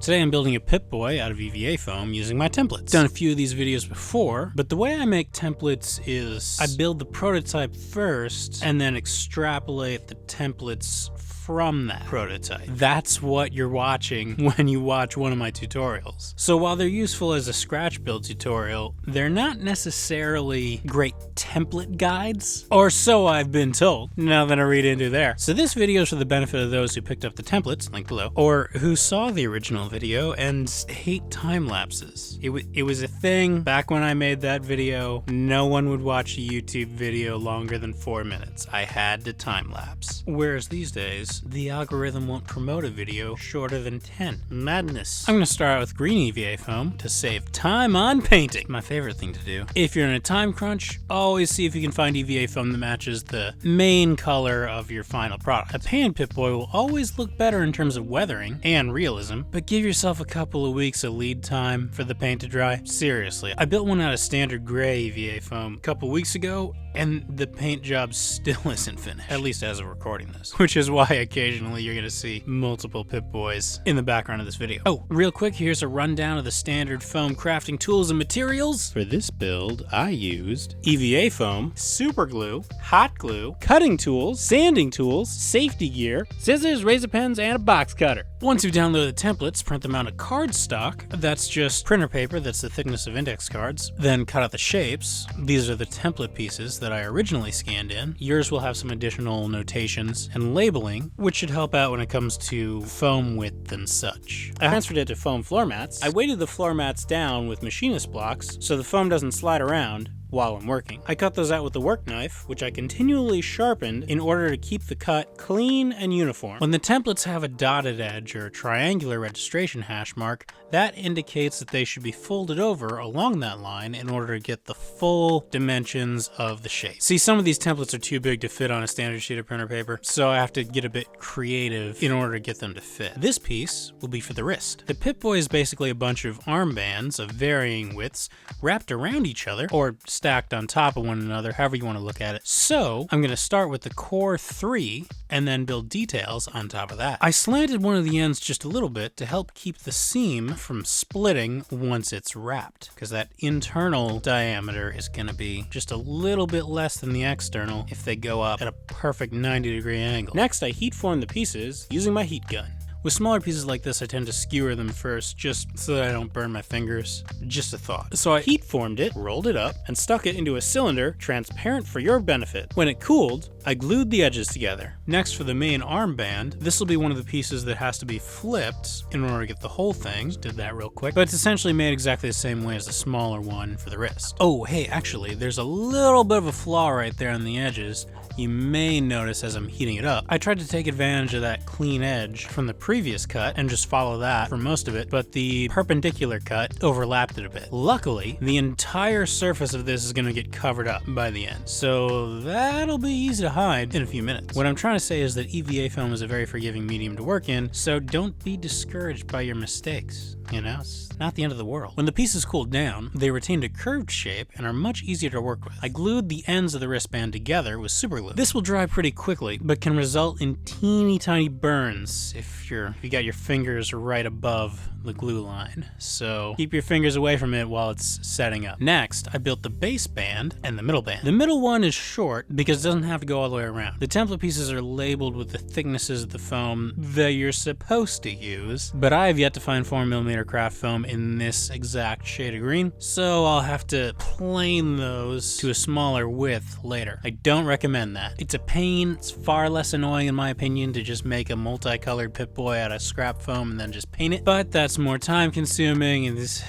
Today I'm building a Pip-Boy out of EVA foam using my templates. Done a few of these videos before, but the way I make templates is I build the prototype first and then extrapolate the templates from that prototype. That's what you're watching when you watch one of my tutorials. So while they're useful as a scratch build tutorial, they're not necessarily great template guides, or so I've been told. Now that I read into there. So this video is for the benefit of those who picked up the templates, link below, or who saw the original video and hate time lapses. It was a thing back when I made that video. No one would watch a YouTube video longer than 4 minutes. I had to time lapse. Whereas these days, the algorithm won't promote a video shorter than 10. Madness. I'm gonna start out with green EVA foam to save time on painting. My favorite thing to do. If you're in a time crunch, always see if you can find EVA foam that matches the main color of your final product. A painted Pip-Boy will always look better in terms of weathering and realism, but give yourself a couple of weeks of lead time for the paint to dry. Seriously, I built one out of standard gray EVA foam a couple weeks ago, and the paint job still isn't finished, at least as of recording this, which is why occasionally you're gonna see multiple Pip-Boys in the background of this video. Oh, real quick, here's a rundown of the standard foam crafting tools and materials. For this build, I used EVA foam, super glue, hot glue, cutting tools, sanding tools, safety gear, scissors, razor pens, and a box cutter. Once you've downloaded the templates, print them out of cardstock. That's just printer paper that's the thickness of index cards. Then cut out the shapes. These are the template pieces that I originally scanned in. Yours will have some additional notations and labeling, which should help out when it comes to foam width and such. I transferred it to foam floor mats. I weighted the floor mats down with machinist blocks so the foam doesn't slide around while I'm working. I cut those out with the work knife, which I continually sharpened in order to keep the cut clean and uniform. When the templates have a dotted edge or a triangular registration hash mark, that indicates that they should be folded over along that line in order to get the full dimensions of the shape. See, some of these templates are too big to fit on a standard sheet of printer paper, so I have to get a bit creative in order to get them to fit. This piece will be for the wrist. The Pip-Boy is basically a bunch of armbands of varying widths wrapped around each other, or stacked on top of one another, however you want to look at it. So I'm going to start with the core 3 and then build details on top of that. I slanted one of the ends just a little bit to help keep the seam from splitting once it's wrapped, because that internal diameter is going to be just a little bit less than the external if they go up at a perfect 90-degree angle. Next, I heat form the pieces using my heat gun. With smaller pieces like this, I tend to skewer them first just so that I don't burn my fingers. Just a thought. So I heat formed it, rolled it up, and stuck it into a cylinder, transparent for your benefit. When it cooled, I glued the edges together. Next, for the main armband, this will be one of the pieces that has to be flipped in order to get the whole thing. Just did that real quick. But it's essentially made exactly the same way as the smaller one for the wrist. Oh, hey, actually, there's a little bit of a flaw right there on the edges. You may notice as I'm heating it up. I tried to take advantage of that clean edge from the previous cut and just follow that for most of it, but the perpendicular cut overlapped it a bit. Luckily, the entire surface of this is going to get covered up by the end, so that'll be easy to hide in a few minutes. What I'm trying to say is that EVA foam is a very forgiving medium to work in, so don't be discouraged by your mistakes. You know, it's not the end of the world. When the pieces cooled down, they retained a curved shape and are much easier to work with. I glued the ends of the wristband together with super glue. This will dry pretty quickly, but can result in teeny tiny burns if you got your fingers right above the glue line. So keep your fingers away from it while it's setting up. Next, I built the base band and the middle band. The middle one is short because it doesn't have to go all the way around. The template pieces are labeled with the thicknesses of the foam that you're supposed to use, but I have yet to find 4mm craft foam in this exact shade of green, so I'll have to plane those to a smaller width later. I don't recommend that. It's a pain. It's far less annoying in my opinion to just make a multicolored Pip-Boy out of scrap foam and then just paint it, but that's more time consuming, and this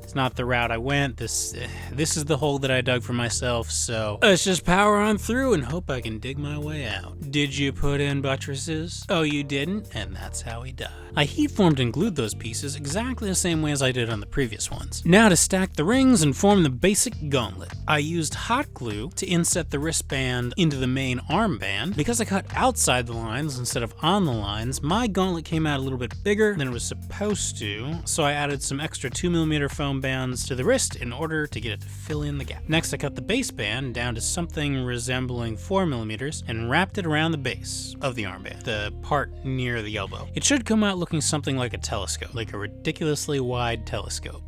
It's not the route I went. This is the hole that I dug for myself, so let's just power on through and hope I can dig my way out. Did you put in buttresses? Oh, you didn't? And that's how he died. I heat formed and glued those pieces exactly the same way as I did on the previous ones. Now to stack the rings and form the basic gauntlet. I used hot glue to inset the wristband into the main armband. Because I cut outside the lines instead of on the lines, my gauntlet came out a little bit bigger than it was supposed to, so I added some extra 2mm foam foam bands to the wrist in order to get it to fill in the gap. Next, I cut the base band down to something resembling 4mm and wrapped it around the base of the armband, the part near the elbow. It should come out looking something like a telescope, like a ridiculously wide telescope.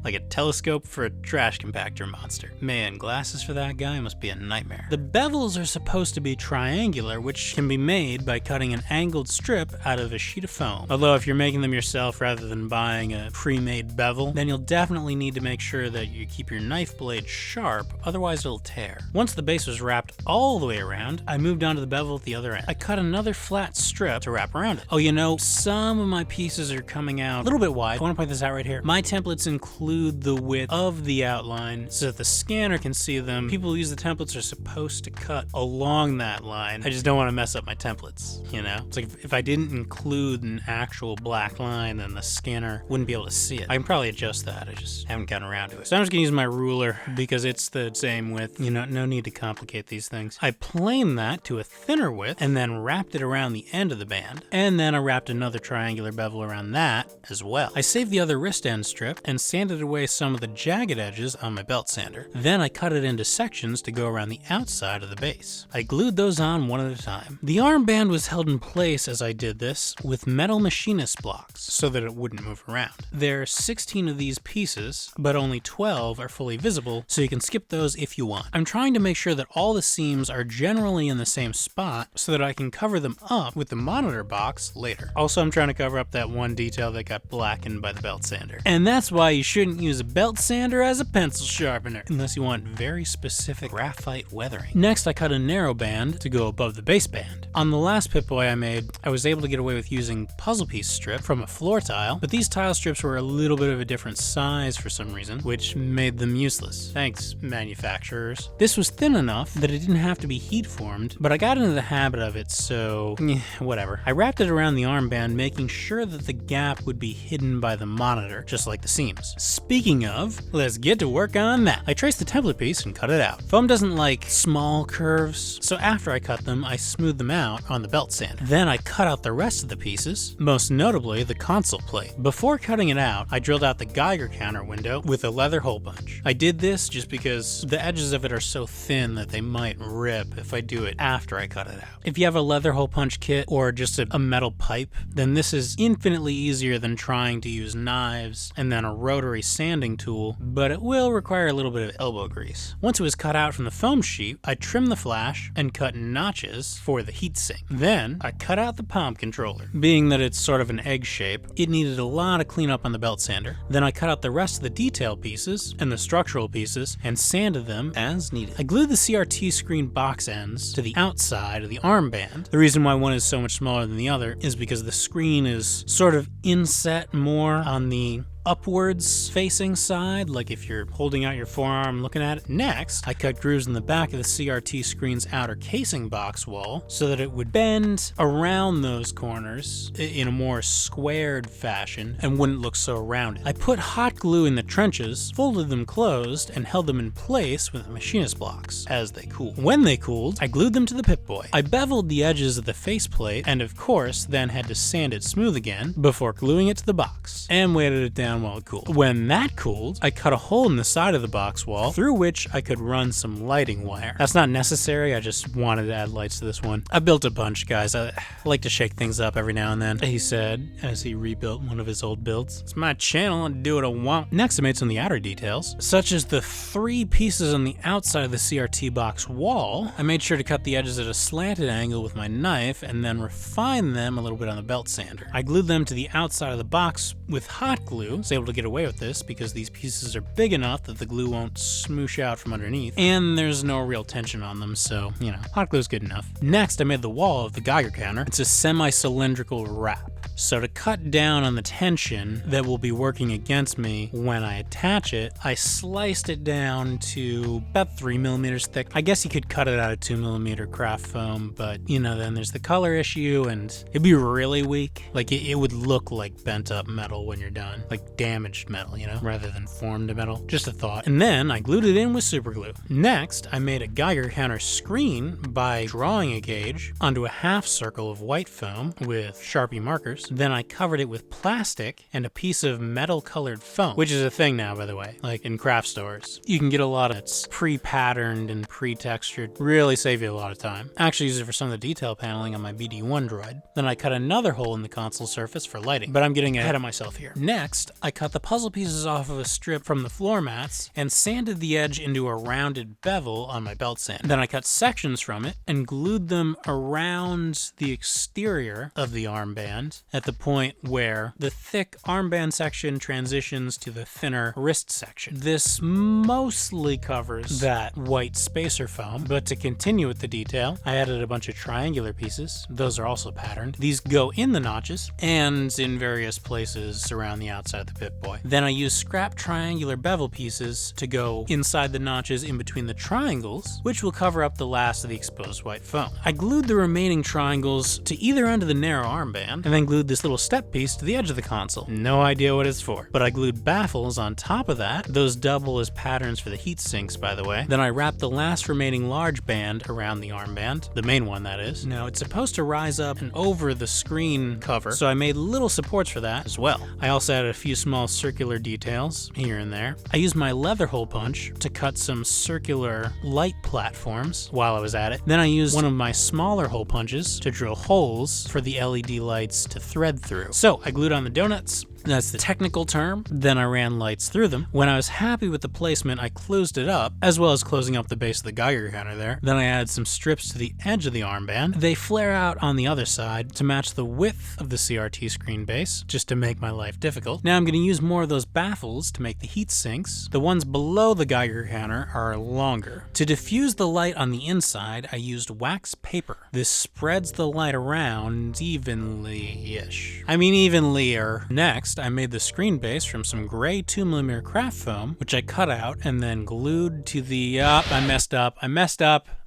Like a telescope for a trash compactor monster. Man, glasses for that guy must be a nightmare. The bevels are supposed to be triangular, which can be made by cutting an angled strip out of a sheet of foam. Although if you're making them yourself rather than buying a pre-made bevel, then you'll definitely need to make sure that you keep your knife blade sharp, otherwise it'll tear. Once the base was wrapped all the way around, I moved on to the bevel at the other end. I cut another flat strip to wrap around it. Oh, you know, some of my pieces are coming out a little bit wide. I want to point this out right here. My templates include the width of the outline so that the scanner can see them. People who use the templates are supposed to cut along that line. I just don't want to mess up my templates, you know? It's like if I didn't include an actual black line, then the scanner wouldn't be able to see it. I can probably adjust that. I just haven't gotten around to it. So I'm just gonna use my ruler because it's the same width. You know, no need to complicate these things. I planed that to a thinner width and then wrapped it around the end of the band. And then I wrapped another triangular bevel around that as well. I saved the other wrist end strip and sanded away some of the jagged edges on my belt sander. Then I cut it into sections to go around the outside of the base. I glued those on one at a time. The armband was held in place as I did this with metal machinist blocks so that it wouldn't move around. There are 16 of these pieces, but only 12 are fully visible, so you can skip those if you want. I'm trying to make sure that all the seams are generally in the same spot so that I can cover them up with the monitor box later. Also, I'm trying to cover up that one detail that got blackened by the belt sander. And that's why you shouldn't use a belt sander as a pencil sharpener, unless you want very specific graphite weathering. Next, I cut a narrow band to go above the base band. On the last Pip-Boy I made, I was able to get away with using puzzle piece strip from a floor tile, but these tile strips were a little bit of a different size for some reason, which made them useless. Thanks, manufacturers. This was thin enough that it didn't have to be heat formed, but I got into the habit of it, so whatever. I wrapped it around the armband, making sure that the gap would be hidden by the monitor, just like the seams. Speaking of, let's get to work on that. I traced the template piece and cut it out. Foam doesn't like small curves, so after I cut them, I smoothed them out on the belt sander. Then I cut out the rest of the pieces, most notably the console plate. Before cutting it out, I drilled out the Geiger counter window with a leather hole punch. I did this just because the edges of it are so thin that they might rip if I do it after I cut it out. If you have a leather hole punch kit or just a metal pipe, then this is infinitely easier than trying to use knives and then a rotary sanding tool, but it will require a little bit of elbow grease. Once it was cut out from the foam sheet, I trimmed the flash and cut notches for the heatsink. Then I cut out the palm controller. Being that it's sort of an egg shape, it needed a lot of cleanup on the belt sander. Then I cut out the rest of the detail pieces and the structural pieces and sanded them as needed. I glued the CRT screen box ends to the outside of the armband. The reason why one is so much smaller than the other is because the screen is sort of inset more on the upwards facing side, like if you're holding out your forearm looking at it. Next, I cut grooves in the back of the CRT screen's outer casing box wall so that it would bend around those corners in a more squared fashion and wouldn't look so rounded. I put hot glue in the trenches, folded them closed, and held them in place with machinist blocks as they cooled. When they cooled, I glued them to the Pip-Boy. I beveled the edges of the faceplate and of course then had to sand it smooth again before gluing it to the box and weighted it down while it cooled. When that cooled, I cut a hole in the side of the box wall through which I could run some lighting wire. That's not necessary, I just wanted to add lights to this one. I built a bunch, guys. I like to shake things up every now and then, he said as he rebuilt one of his old builds. It's my channel, I do what I want. Next, I made some of the outer details, such as the 3 pieces on the outside of the CRT box wall. I made sure to cut the edges at a slanted angle with my knife and then refine them a little bit on the belt sander. I glued them to the outside of the box with hot glue. I was able to get away with this because these pieces are big enough that the glue won't smoosh out from underneath, and there's no real tension on them, so, you know, hot glue's good enough. Next, I made the wall of the Geiger counter. It's a semi-cylindrical wrap. So to cut down on the tension that will be working against me when I attach it, I sliced it down to about 3mm thick. I guess you could cut it out of 2mm craft foam, but you know, then there's the color issue and it'd be really weak. Like it would look like bent up metal when you're done, like damaged metal, you know, rather than formed metal. Just a thought. And then I glued it in with super glue. Next, I made a Geiger counter screen by drawing a gauge onto a half circle of white foam with Sharpie markers. Then I covered it with plastic and a piece of metal colored foam, which is a thing now, by the way, like in craft stores. You can get a lot of it's pre-patterned and pre-textured, really save you a lot of time. I actually use it for some of the detail paneling on my BD1 droid. Then I cut another hole in the console surface for lighting, but I'm getting ahead of myself here. Next, I cut the puzzle pieces off of a strip from the floor mats and sanded the edge into a rounded bevel on my belt sand. Then I cut sections from it and glued them around the exterior of the armband at the point where the thick armband section transitions to the thinner wrist section. This mostly covers that white spacer foam, but to continue with the detail, I added a bunch of triangular pieces. Those are also patterned. These go in the notches and in various places around the outside of the Pip-Boy. Then I used scrap triangular bevel pieces to go inside the notches in between the triangles, which will cover up the last of the exposed white foam. I glued the remaining triangles to either end of the narrow armband, and then glued this little step piece to the edge of the console. No idea what it's for, but I glued baffles on top of that. Those double as patterns for the heat sinks, by the way. Then I wrapped the last remaining large band around the armband, the main one that is. Now it's supposed to rise up and over the screen cover, so I made little supports for that as well. I also added a few small circular details here and there. I used my leather hole punch to cut some circular light platforms while I was at it. Then I used one of my smaller hole punches to drill holes for the LED lights to thread through. So I glued on the donuts. That's the technical term. Then I ran lights through them. When I was happy with the placement, I closed it up, as well as closing up the base of the Geiger counter there. Then I added some strips to the edge of the armband. They flare out on the other side to match the width of the CRT screen base, just to make my life difficult. Now I'm going to use more of those baffles to make the heat sinks. The ones below the Geiger counter are longer. To diffuse the light on the inside, I used wax paper. This spreads the light around evenly-ish. I mean evenlier. Next, I made the screen base from some gray 2mm craft foam, which I cut out and then glued to the, I messed up.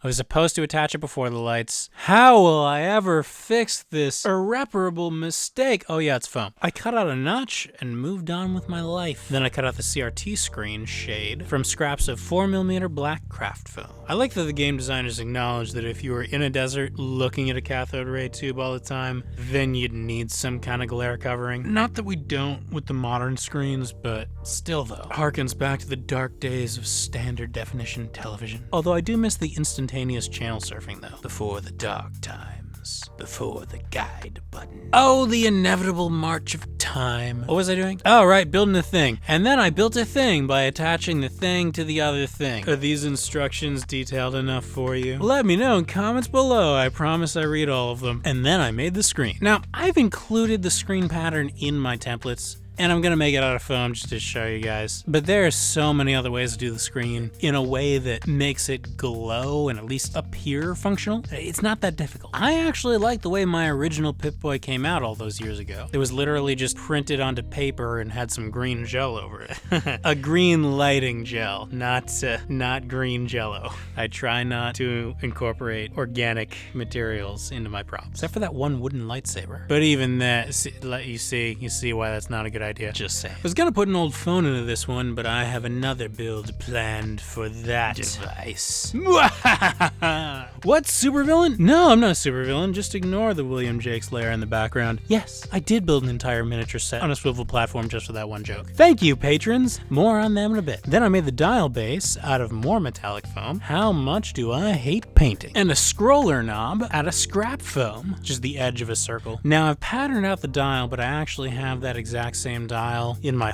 I was supposed to attach it before the lights. How will I ever fix this irreparable mistake? Oh yeah, it's foam. I cut out a notch and moved on with my life. Then I cut out the CRT screen shade from scraps of 4mm black craft foam. I like that the game designers acknowledge that if you were in a desert looking at a cathode ray tube all the time, then you'd need some kind of glare covering. Not that we don't with the modern screens, but still though. Harkens back to the dark days of standard definition television. Although I do miss the instantaneous channel surfing though. Before the dark times. Before the guide button. Oh, the inevitable march of time. What was I doing? Oh, right, building a thing. And then I built a thing by attaching the thing to the other thing. Are these instructions detailed enough for you? Let me know in comments below. I promise I read all of them. And then I made the screen. Now, I've included the screen pattern in my templates, and I'm gonna make it out of foam just to show you guys. But there are so many other ways to do the screen in a way that makes it glow and at least appear functional. It's not that difficult. I actually like the way my original Pip-Boy came out all those years ago. It was literally just printed onto paper and had some green gel over it. A green lighting gel, not green jello. I try not to incorporate organic materials into my props, except for that one wooden lightsaber. But even that, you see why that's not a good idea. Just saying. I was gonna put an old phone into this one, but I have another build planned for that device. What, supervillain? No, I'm not a supervillain. Just ignore the William Jakes layer in the background. Yes, I did build an entire miniature set on a swivel platform just for that one joke. Thank you, patrons. More on them in a bit. Then I made the dial base out of more metallic foam. How much do I hate painting? And a scroller knob out of scrap foam, which is the edge of a circle. Now I've patterned out the dial, but I actually have that exact same dial in my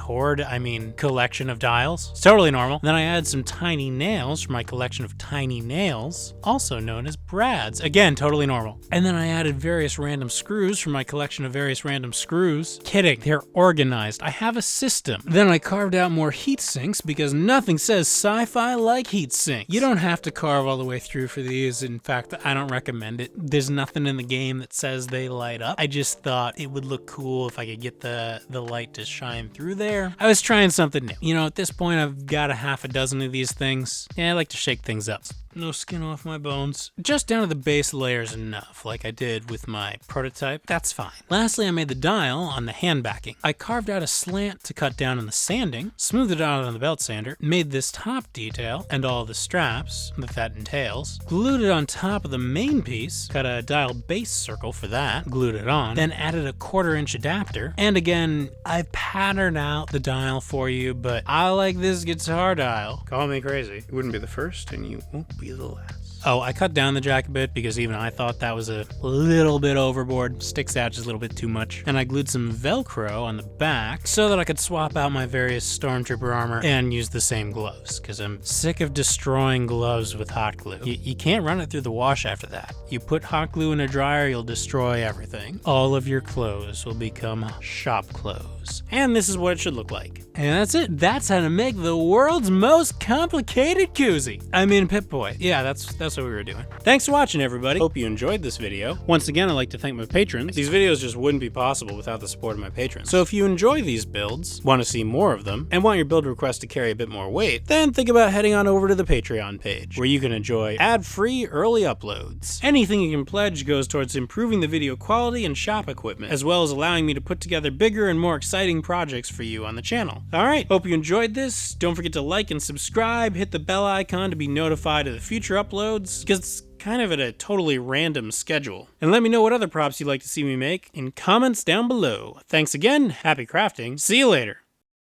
collection of dials. It's totally normal. Then I added some tiny nails from my collection of tiny nails, also known as brads. Again, totally normal. And then I added various random screws from my collection of various random screws. Kidding, they're organized. I have a system. Then I carved out more heat sinks because nothing says sci-fi like heat sinks. You don't have to carve all the way through for these. In fact, I don't recommend it. There's nothing in the game that says they light up. I just thought it would look cool if I could get the light to shine through there. I was trying something new. You know, at this point, I've got a half a dozen of these things. Yeah, I like to shake things up. no skin off my bones. Just down to the base layers enough, like I did with my prototype. That's fine. Lastly, I made the dial on the hand backing. I carved out a slant to cut down on the sanding, smoothed it out on the belt sander, made this top detail and all the straps that entails, glued it on top of the main piece, cut a dial base circle for that, glued it on, then added a 1/4-inch adapter, and again, I've patterned out the dial for you, but I like this guitar dial. Call me crazy. It wouldn't be the first, and you won't be the last. Oh, I cut down the jack a bit because even I thought that was a little bit overboard. Sticks out just a little bit too much. And I glued some Velcro on the back so that I could swap out my various Stormtrooper armor and use the same gloves, because I'm sick of destroying gloves with hot glue. You can't run it through the wash after that. You put hot glue in a dryer, you'll destroy everything. All of your clothes will become shop clothes. And this is what it should look like. And that's it. That's how to make the world's most complicated koozie. I mean, Pip-Boy. Yeah, that's what we were doing. Thanks for watching, everybody. Hope you enjoyed this video. Once again, I'd like to thank my patrons. These videos just wouldn't be possible without the support of my patrons. So if you enjoy these builds, want to see more of them, and want your build request to carry a bit more weight, then think about heading on over to the Patreon page, where you can enjoy ad-free early uploads. Anything you can pledge goes towards improving the video quality and shop equipment, as well as allowing me to put together bigger and more exciting projects for you on the channel. Alright, hope you enjoyed this. Don't forget to like and subscribe, hit the bell icon to be notified of the future uploads, because it's kind of at a totally random schedule. And let me know what other props you'd like to see me make in comments down below. Thanks again, happy crafting, see you later!